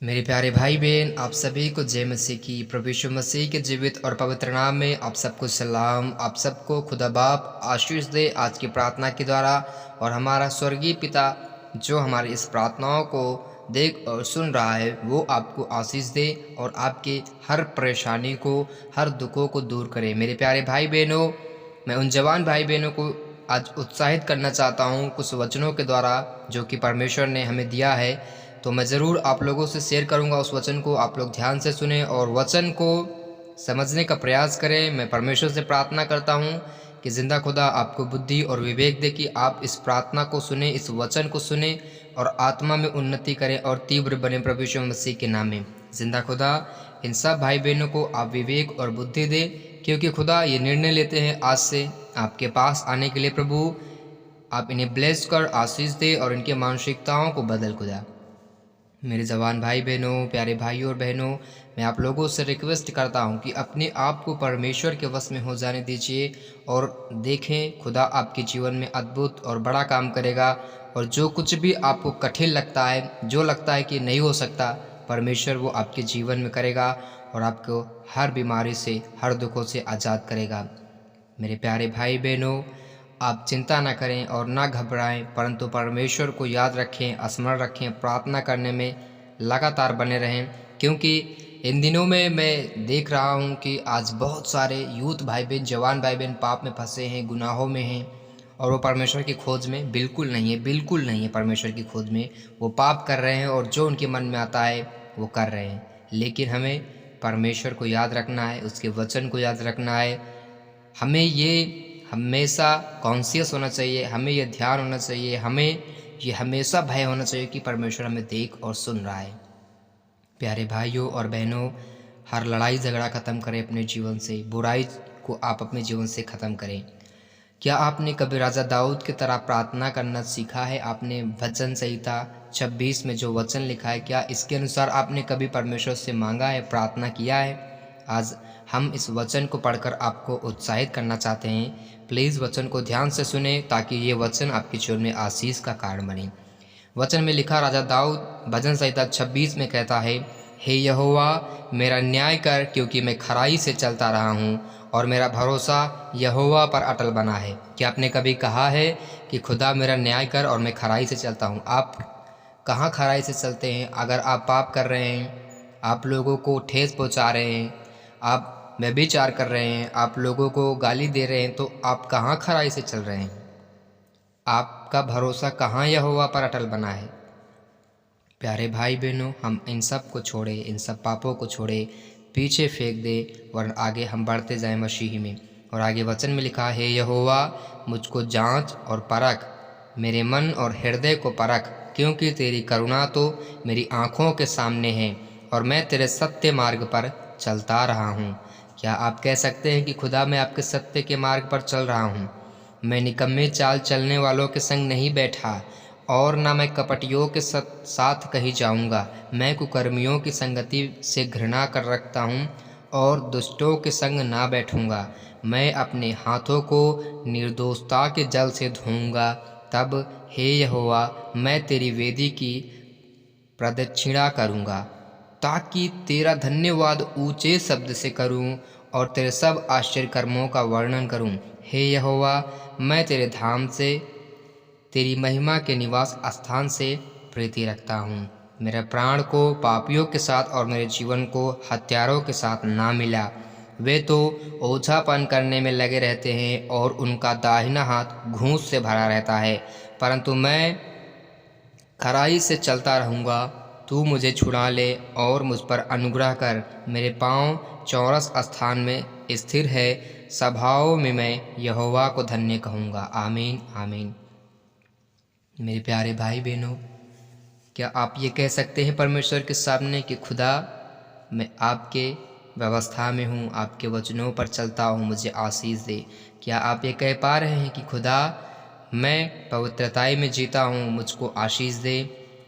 मेरे प्यारे भाई बहन, आप सभी को जय मसीह की। प्रभु यीशु मसीह के जीवित और पवित्र नाम में आप सबको सलाम। आप सबको खुदा बाप आशीष दे आज की प्रार्थना के द्वारा। और हमारा स्वर्गीय पिता जो हमारी इस प्रार्थनाओं को देख और सुन रहा है, वो आपको आशीष दे और आपकी हर परेशानी को, हर दुखों को दूर करे। मेरे प्यारे भाई बहनों, मैं उन जवान भाई बहनों को आज उत्साहित करना चाहता हूँ कुछ वचनों के द्वारा जो कि परमेश्वर ने हमें दिया है। तो मैं ज़रूर आप लोगों से शेयर करूंगा उस वचन को। आप लोग ध्यान से सुने और वचन को समझने का प्रयास करें। मैं परमेश्वर से प्रार्थना करता हूं कि जिंदा खुदा आपको बुद्धि और विवेक दे कि आप इस प्रार्थना को सुने, इस वचन को सुने और आत्मा में उन्नति करें और तीव्र बने प्रभु यीशु मसीह के नाम में। जिंदा खुदा इन सब भाई बहनों को आप विवेक और बुद्धि दे, क्योंकि खुदा ये निर्णय लेते हैं आज से आपके पास आने के लिए। प्रभु आप इन्हें ब्लेस कर आशीष दे और इनकी मानसिकताओं को बदल खुदा। मेरे जवान भाई बहनों, प्यारे भाइयों और बहनों, मैं आप लोगों से रिक्वेस्ट करता हूं कि अपने आप को परमेश्वर के वश में हो जाने दीजिए और देखें खुदा आपके जीवन में अद्भुत और बड़ा काम करेगा। और जो कुछ भी आपको कठिन लगता है, जो लगता है कि नहीं हो सकता, परमेश्वर वो आपके जीवन में करेगा और आपको हर बीमारी से, हर दुखों से आज़ाद करेगा। मेरे प्यारे भाई बहनों, आप चिंता न करें और ना घबराएं, परंतु परमेश्वर को याद रखें, स्मरण रखें, प्रार्थना करने में लगातार बने रहें। क्योंकि इन दिनों में मैं देख रहा हूं कि आज बहुत सारे यूथ भाई बहन, जवान भाई बहन पाप में फंसे हैं, गुनाहों में हैं और वो परमेश्वर की खोज में बिल्कुल नहीं है, बिल्कुल नहीं है परमेश्वर की खोज में। वो पाप कर रहे हैं और जो उनके मन में आता है वो कर रहे हैं। लेकिन हमें परमेश्वर को याद रखना है, उसके वचन को याद रखना है। हमें ये हमेशा कॉन्शियस होना चाहिए, हमें ये ध्यान होना चाहिए, हमें ये हमेशा भय होना चाहिए कि परमेश्वर हमें देख और सुन रहा है। प्यारे भाइयों और बहनों, हर लड़ाई झगड़ा ख़त्म करें अपने जीवन से, बुराई को आप अपने जीवन से ख़त्म करें। क्या आपने कभी राजा दाऊद की तरह प्रार्थना करना सीखा है? आपने भजन संहिता 26 में जो वचन लिखा है, क्या इसके अनुसार आपने कभी परमेश्वर से मांगा है, प्रार्थना किया है? आज हम इस वचन को पढ़कर आपको उत्साहित करना चाहते हैं। प्लीज़ वचन को ध्यान से सुने ताकि ये वचन आपके जीवन में आशीष का कारण बने। वचन में लिखा राजा दाऊद भजन संहिता 26 में कहता है, हे यहोवा मेरा न्याय कर, क्योंकि मैं खराई से चलता रहा हूँ और मेरा भरोसा यहोवा पर अटल बना है। क्या आपने कभी कहा है कि खुदा मेरा न्याय कर और मैं खराई से चलता हूँ? आप कहाँ खराई से चलते हैं? अगर आप पाप कर रहे हैं, आप लोगों को ठेस पहुँचा रहे हैं, आप व्यभिचार कर रहे हैं, आप लोगों को गाली दे रहे हैं, तो आप कहाँ खराई से चल रहे हैं? आपका भरोसा कहाँ यहोवा पर अटल बना है? प्यारे भाई बहनों, हम इन सब को छोड़े, इन सब पापों को छोड़े, पीछे फेंक दे, वरन आगे हम बढ़ते जाएं मसीह में। और आगे वचन में लिखा है, यहोवा मुझको जांच और परख, मेरे मन और हृदय को परख, क्योंकि तेरी करुणा तो मेरी आँखों के सामने है और मैं तेरे सत्य मार्ग पर चलता रहा हूँ। क्या आप कह सकते हैं कि खुदा मैं आपके सत्य के मार्ग पर चल रहा हूँ? मैं निकम्मे चाल चलने वालों के संग नहीं बैठा और न मैं कपटियों के साथ कहीं जाऊंगा। मैं कुकर्मियों की संगति से घृणा कर रखता हूँ और दुष्टों के संग ना बैठूंगा। मैं अपने हाथों को निर्दोषता के जल से धोऊंगा। तब हे यहोवा मैं तेरी वेदी की प्रदक्षिणा करूंगा, ताकि तेरा धन्यवाद ऊंचे शब्द से करूं और तेरे सब आश्चर्य कर्मों का वर्णन करूं। हे यहोवा मैं तेरे धाम से, तेरी महिमा के निवास स्थान से प्रीति रखता हूँ। मेरे प्राण को पापियों के साथ और मेरे जीवन को हत्यारों के साथ ना मिला। वे तो ओझापन करने में लगे रहते हैं और उनका दाहिना हाथ घूंस से भरा रहता है, परंतु मैं खराई से चलता रहूँगा। तू मुझे छुड़ा ले और मुझ पर अनुग्रह कर। मेरे पाँव चौरस स्थान में स्थिर है, सभाओं में मैं यहोवा को धन्य कहूँगा। आमीन आमीन। मेरे प्यारे भाई बहनों, क्या आप ये कह सकते हैं परमेश्वर के सामने कि खुदा मैं आपके व्यवस्था में हूँ, आपके वचनों पर चलता हूँ, मुझे आशीष दे? क्या आप ये कह पा रहे हैं कि खुदा मैं पवित्रताई में जीता हूँ, मुझको आशीष दे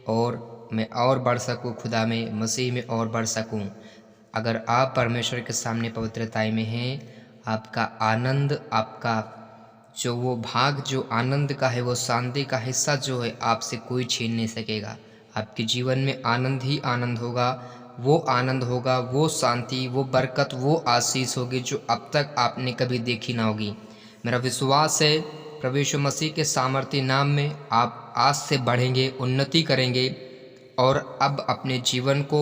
और मैं और बढ़ सकूँ, खुदा में, मसीह में और बढ़ सकूँ? अगर आप परमेश्वर के सामने पवित्रताई में हैं, आपका आनंद, आपका जो वो भाग जो आनंद का है, वो शांति का हिस्सा जो है, आपसे कोई छीन नहीं सकेगा। आपके जीवन में आनंद ही आनंद होगा। वो आनंद होगा, वो शांति, वो बरकत, वो आशीष होगी जो अब तक आपने कभी देखी ना होगी। मेरा विश्वास है प्रभु यीशु मसीह के सामर्थ्य नाम में आप आज से बढ़ेंगे, उन्नति करेंगे और अब अपने जीवन को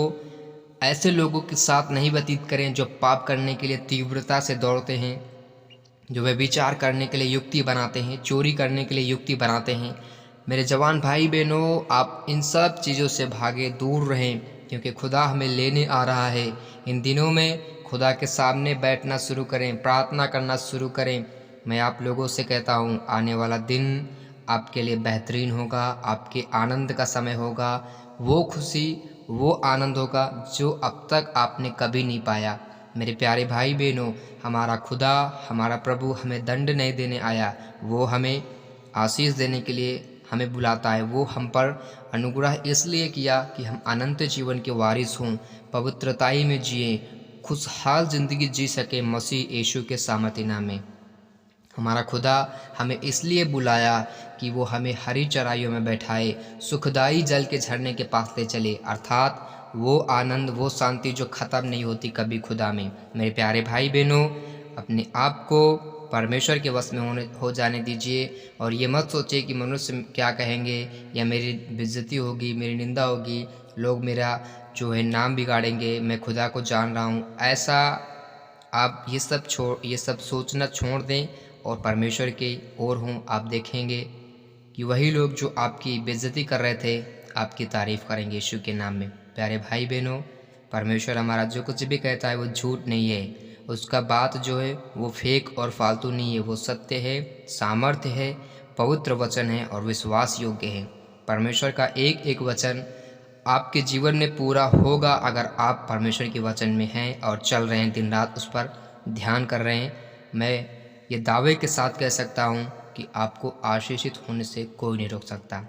ऐसे लोगों के साथ नहीं व्यतीत करें जो पाप करने के लिए तीव्रता से दौड़ते हैं, जो व्यभिचार करने के लिए युक्ति बनाते हैं, चोरी करने के लिए युक्ति बनाते हैं। मेरे जवान भाई बहनों, आप इन सब चीज़ों से भागे, दूर रहें, क्योंकि खुदा हमें लेने आ रहा है। इन दिनों में खुदा के सामने बैठना शुरू करें, प्रार्थना करना शुरू करें। मैं आप लोगों से कहता हूँ, आने वाला दिन आपके लिए बेहतरीन होगा, आपके आनंद का समय होगा। वो खुशी, वो आनंद होगा जो अब तक आपने कभी नहीं पाया। मेरे प्यारे भाई बहनों, हमारा खुदा, हमारा प्रभु हमें दंड नहीं देने आया, वो हमें आशीष देने के लिए हमें बुलाता है। वो हम पर अनुग्रह इसलिए किया कि हम अनंत जीवन के वारिस हों, पवित्रताई में जिए, खुशहाल ज़िंदगी जी सके मसीह यीशु के सामर्थ्य नाम में। हमारा खुदा हमें इसलिए बुलाया कि वो हमें हरी चराइयों में बैठाए, सुखदाई जल के झरने के पास ले चले, अर्थात वो आनंद, वो शांति जो ख़त्म नहीं होती कभी खुदा में। मेरे प्यारे भाई बहनों, अपने आप को परमेश्वर के वश में हो जाने दीजिए और ये मत सोचिए कि मनुष्य क्या कहेंगे या मेरी बेइज्जती होगी, मेरी निंदा होगी, लोग मेरा जो है नाम बिगाड़ेंगे, मैं खुदा को जान रहा हूँ। ऐसा आप ये सब सोचना छोड़ दें और परमेश्वर की ओर हों। आप देखेंगे कि वही लोग जो आपकी बेइज्जती कर रहे थे, आपकी तारीफ़ करेंगे यीशु के नाम में। प्यारे भाई बहनों, परमेश्वर हमारा जो कुछ भी कहता है वो झूठ नहीं है। उसका बात जो है वो फेक और फालतू नहीं है, वो सत्य है, सामर्थ्य है, पवित्र वचन है और विश्वास योग्य है। परमेश्वर का एक एक वचन आपके जीवन में पूरा होगा अगर आप परमेश्वर के वचन में हैं और चल रहे हैं, दिन रात उस पर ध्यान कर रहे हैं। मैं ये दावे के साथ कह सकता हूँ कि आपको आशीषित होने से कोई नहीं रोक सकता।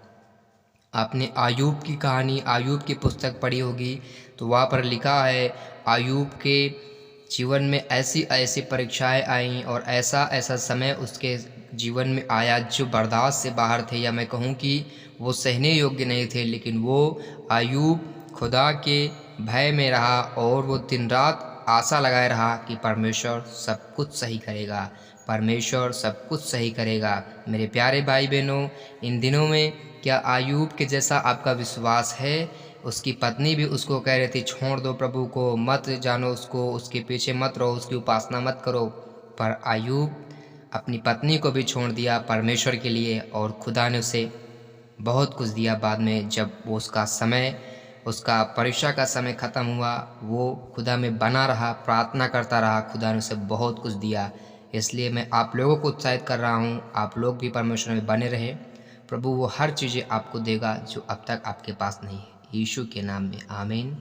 आपने आयूब की कहानी, आयूब की पुस्तक पढ़ी होगी, तो वहाँ पर लिखा है आयूब के जीवन में ऐसी ऐसी परीक्षाएं आईं और ऐसा ऐसा समय उसके जीवन में आया जो बर्दाश्त से बाहर थे, या मैं कहूँ कि वो सहने योग्य नहीं थे। लेकिन वो आयूब खुदा के भय में रहा और वो दिन रात आशा लगाए रहा कि परमेश्वर सब कुछ सही करेगा, परमेश्वर सब कुछ सही करेगा। मेरे प्यारे भाई बहनों, इन दिनों में क्या आयूब के जैसा आपका विश्वास है? उसकी पत्नी भी उसको कह रही थी, छोड़ दो प्रभु को, मत जानो उसको, उसके पीछे मत रहो, उसकी उपासना मत करो। पर आयूब अपनी पत्नी को भी छोड़ दिया परमेश्वर के लिए और खुदा ने उसे बहुत कुछ दिया। बाद में जब वो उसका परीक्षा का समय ख़त्म हुआ, वो खुदा में बना रहा, प्रार्थना करता रहा, खुदा ने उसे बहुत कुछ दिया। इसलिए मैं आप लोगों को उत्साहित कर रहा हूँ, आप लोग भी परमेश्वर में बने रहे। प्रभु वो हर चीज़ें आपको देगा जो अब तक आपके पास नहीं है। यीशु के नाम में आमीन।